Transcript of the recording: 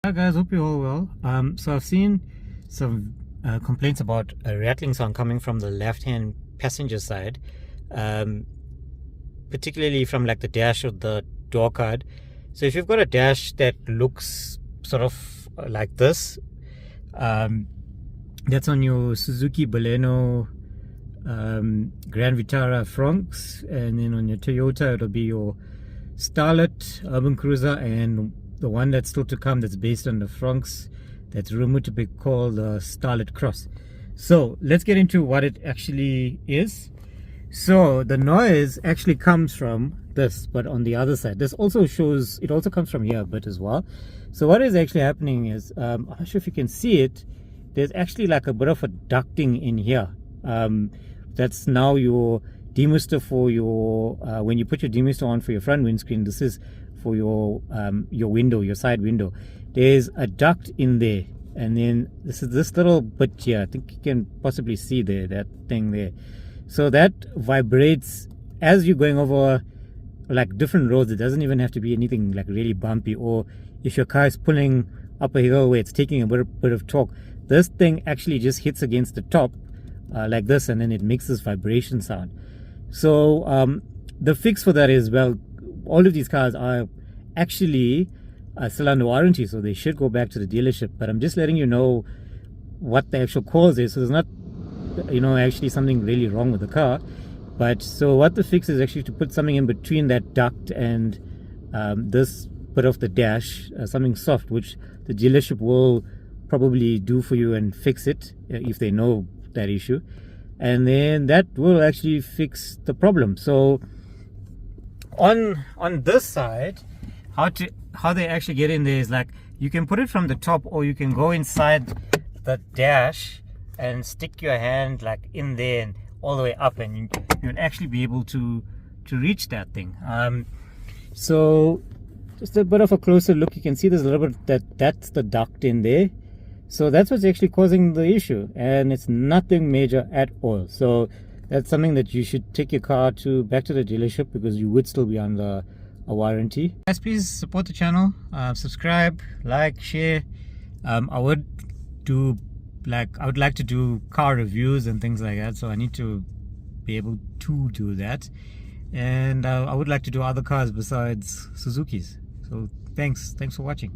Hi guys, hope you're all well. So I've seen some complaints about a rattling sound coming from the left-hand passenger side, particularly from like the dash of the door card. So if you've got a dash that looks sort of like this, that's on your Suzuki Baleno, Grand Vitara, Fronx, and then on your Toyota it'll be your Starlet urban cruiser, and the one that's still to come that's based on the Fronx that's rumored to be called the Starlet Cross. So let's get into what it actually is. So the noise actually comes from this, but on the other side. This also shows, it also comes from here a bit as well. So what is actually happening is, I'm not sure if you can see it, there's actually like a bit of a ducting in here. That's now your demister for your, when you put your demister on for your front windscreen, this is for your window, your side window. There's a duct in there, and then this is this little bit here. I think you can possibly see there, that thing there. So that vibrates as you're going over like different roads. It doesn't even have to be anything like really bumpy, or if your car is pulling up a hill where it's taking a bit of torque, this thing actually just hits against the top like this, and then it makes this vibration sound. So the fix for that is, well, all of these cars are actually still under warranty, so they should go back to the dealership, but I'm just letting you know what the actual cause is. So there's not, you know, actually something really wrong with the car. But so what the fix is actually to put something in between that duct and this bit of the dash, something soft, which the dealership will probably do for you and fix it if they know that issue, and then that will actually fix the problem. So on this side, how they actually get in there is like, you can put it from the top, or you can go inside the dash and stick your hand like in there and all the way up, and you'll actually be able to reach that thing. So just a bit of a closer look, you can see there's a little bit that's the duct in there. So that's what's actually causing the issue, and it's nothing major at all. So that's something that you should take your car back to the dealership, because you would still be under a warranty. Guys, please support the channel, subscribe, like, share. I would like to do car reviews and things like that, so I need to be able to do that, and I would like to do other cars besides Suzuki's. So thanks for watching.